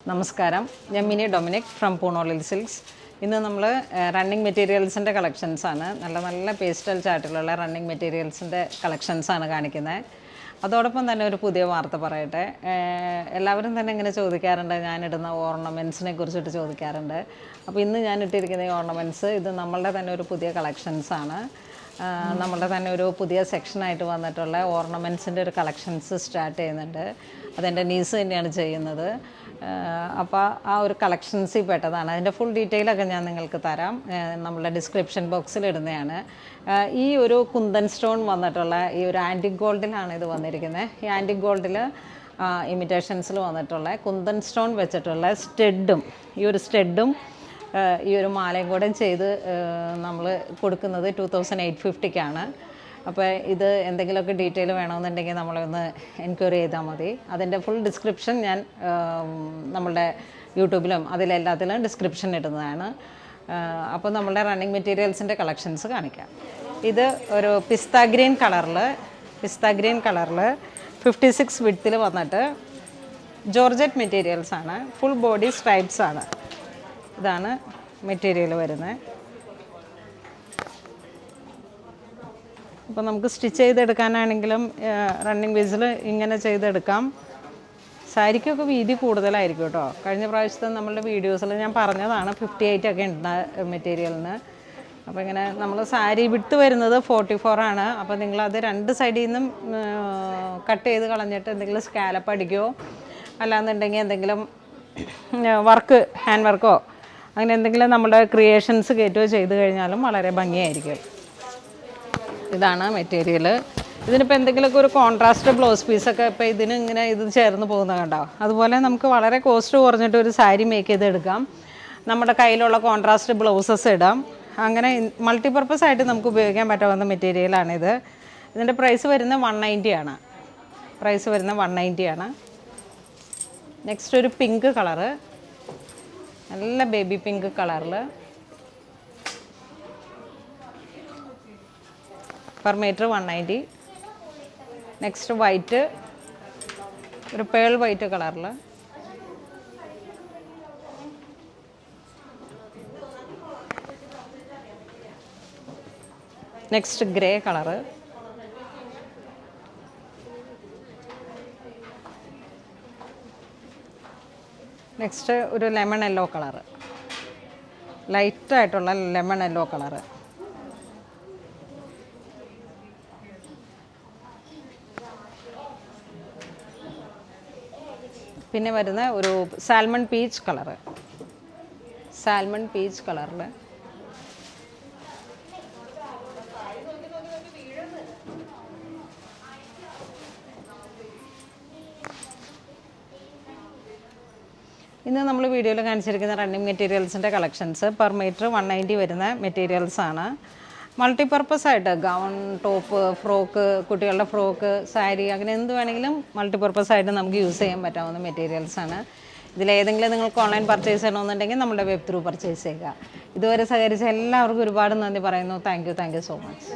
നമസ്കാരം, ഞാൻ mini Dominic from പൂണോളിൽ silks. ഇന്ന് നമ്മൾ റണ്ണിങ് മെറ്റീരിയൽസിൻ്റെ കളക്ഷൻസാണ്. നല്ല നല്ല പേസ്റ്റൽ ചാർട്ടിലുള്ള റണ്ണിങ് മെറ്റീരിയൽസിൻ്റെ കളക്ഷൻസാണ് കാണിക്കുന്നത്. അതോടൊപ്പം തന്നെ ഒരു പുതിയ വാർത്ത പറയട്ടെ. എല്ലാവരും തന്നെ ഇങ്ങനെ ചോദിക്കാറുണ്ട്, ഞാനിടുന്ന ഓർണമെൻറ്റ്സിനെ കുറിച്ചിട്ട് ചോദിക്കാറുണ്ട്. അപ്പോൾ ഇന്ന് ഞാൻ ഇട്ടിരിക്കുന്ന ഈ ഓർണമെൻറ്റ്സ് ഇത് നമ്മളുടെ തന്നെ ഒരു പുതിയ കളക്ഷൻസാണ്. നമ്മളുടെ തന്നെ ഒരു പുതിയ സെക്ഷനായിട്ട് വന്നിട്ടുള്ള ഓർണമെൻറ്റ്സിൻ്റെ ഒരു കളക്ഷൻസ് സ്റ്റാർട്ട് ചെയ്യുന്നുണ്ട്. അതെൻ്റെ നീസ് തന്നെയാണ് ചെയ്യുന്നത്. അപ്പോൾ ആ ഒരു കളക്ഷൻസിൽ പെട്ടതാണ്. അതിൻ്റെ ഫുൾ ഡീറ്റെയിലൊക്കെ ഞാൻ നിങ്ങൾക്ക് തരാം, നമ്മളുടെ ഡിസ്ക്രിപ്ഷൻ ബോക്സിൽ ഇടുന്നതാണ്. ഈ ഒരു കുന്തൻ സ്റ്റോൺ വന്നിട്ടുള്ള ഈ ഒരു ആൻറ്റിക് ഗോൾഡിലാണ് ഇത് വന്നിരിക്കുന്നത്. ഈ ആൻറ്റിക് ഗോൾഡിൽ ഇമിറ്റേഷൻസിൽ വന്നിട്ടുള്ള കുന്തൻ സ്റ്റോൺ വെച്ചിട്ടുള്ള സ്റ്റെഡും ഈ ഒരു സ്റ്റെഡും ഈ ഒരു മാലയും കൂടെ ചെയ്ത് നമ്മൾ കൊടുക്കുന്നത് 2850-ക്കാണ്. അപ്പോൾ ഇത് എന്തെങ്കിലുമൊക്കെ ഡീറ്റെയിൽ വേണമെന്നുണ്ടെങ്കിൽ നമ്മളൊന്ന് എൻക്വയറി ചെയ്താൽ മതി. അതിൻ്റെ ഫുൾ ഡിസ്ക്രിപ്ഷൻ ഞാൻ നമ്മളുടെ യൂട്യൂബിലും അതിലെല്ലാത്തിലും ഡിസ്ക്രിപ്ഷൻ ഇടുന്നതാണ്. അപ്പോൾ നമ്മളുടെ റണ്ണിങ് മെറ്റീരിയൽസിൻ്റെ കളക്ഷൻസ് കാണിക്കാം. ഇത് ഒരു പിസ്ത ഗ്രീൻ കളറിൽ 56 വിഡ്ത്തിൽ വന്നിട്ട് ജോർജറ്റ് മെറ്റീരിയൽസാണ്. ഫുൾ ബോഡി സ്ട്രൈപ്സ് ആണ്. ഇതാണ് മെറ്റീരിയൽ വരുന്നത്. അപ്പോൾ നമുക്ക് സ്റ്റിച്ച് ചെയ്തെടുക്കാനാണെങ്കിലും റണ്ണിങ് ബേസിൽ ഇങ്ങനെ ചെയ്തെടുക്കാം. സാരിക്കൊക്കെ വീതി കൂടുതലായിരിക്കും കേട്ടോ. കഴിഞ്ഞ പ്രാവശ്യത്തെ നമ്മളുടെ വീഡിയോസിൽ ഞാൻ പറഞ്ഞതാണ് 58 ഒക്കെ ഉണ്ട് മെറ്റീരിയലിന്. അപ്പോൾ ഇങ്ങനെ നമ്മൾ സാരി വിട്ട് വരുന്നത് 44 ആണ്. അപ്പോൾ നിങ്ങളത് രണ്ട് സൈഡിൽ നിന്നും കട്ട് ചെയ്ത് കളഞ്ഞിട്ട് എന്തെങ്കിലും സ്കാലപ്പ് അടിക്കുകയോ അല്ലാന്നുണ്ടെങ്കിൽ എന്തെങ്കിലും വർക്ക് ഹാൻഡ് വർക്കോ അങ്ങനെ എന്തെങ്കിലും നമ്മുടെ ക്രിയേഷൻസ് കയറ്റുകയോ ചെയ്ത് കഴിഞ്ഞാലും വളരെ ഭംഗിയായിരിക്കും. ഇതാണ് മെറ്റീരിയൽ. ഇതിനിപ്പോൾ എന്തെങ്കിലുമൊക്കെ ഒരു കോൺട്രാസ്റ്റ് ബ്ലൗസ് പീസൊക്കെ ഇപ്പോൾ ഇതിന് ഇങ്ങനെ ഇത് ചേർന്ന് പോകുന്നത് കണ്ടോ. അതുപോലെ നമുക്ക് വളരെ കോസ്റ്റ് കുറഞ്ഞിട്ട് ഒരു സാരി മേക്ക് ചെയ്തെടുക്കാം. നമ്മുടെ കയ്യിലുള്ള കോൺട്രാസ്റ്റ് ബ്ലൗസസ് ഇടാം. അങ്ങനെ മൾട്ടിപർപ്പസ് ആയിട്ട് നമുക്ക് ഉപയോഗിക്കാൻ പറ്റാവുന്ന മെറ്റീരിയലാണിത്. ഇതിൻ്റെ പ്രൈസ് വരുന്നത് 190 ആണ്. നെക്സ്റ്റ് ഒരു പിങ്ക് കളറ്, നല്ല ബേബി പിങ്ക് കളറിൽ പെർ മീറ്റർ 190. നെക്സ്റ്റ് വൈറ്റ്, ഒരു പേൾ വൈറ്റ് കളറിൽ. Next grey colour. നെക്സ്റ്റ് ഒരു ലെമൺ യെല്ലോ കളറ്, ലൈറ്റായിട്ടുള്ള ലെമൺ യെല്ലോ കളറ്. പിന്നെ വരുന്ന ഒരു സാൽമൺ പീച്ച് കളറിൽ. ഇന്ന് നമ്മൾ വീഡിയോയിൽ കാണിച്ചിരിക്കുന്ന റണ്ണിങ് മെറ്റീരിയൽസിൻ്റെ കളക്ഷൻസ് പെർ മീറ്റർ 190 വരുന്ന മെറ്റീരിയൽസാണ്. മൾട്ടിപർപ്പസ് ആയിട്ട് ഗൗൺ, ടോപ്പ്, ഫ്രോക്ക്, കുട്ടികളുടെ ഫ്രോക്ക്, സാരി അങ്ങനെ എന്ത് വേണമെങ്കിലും മൾട്ടിപർപ്പസ് ആയിട്ട് നമുക്ക് യൂസ് ചെയ്യാൻ പറ്റാവുന്ന മെറ്റീരിയൽസാണ്. ഇതിലേതെങ്കിലും നിങ്ങൾക്ക് ഓൺലൈൻ പർച്ചേസ് ചെയ്യണമെന്നുണ്ടെങ്കിൽ നമ്മുടെ വെബ് ത്രൂ പർച്ചേസ് ചെയ്യുക. ഇതുവരെ സഹകരിച്ച എല്ലാവർക്കും ഒരുപാട് നന്ദി പറയുന്നു. Thank you so much.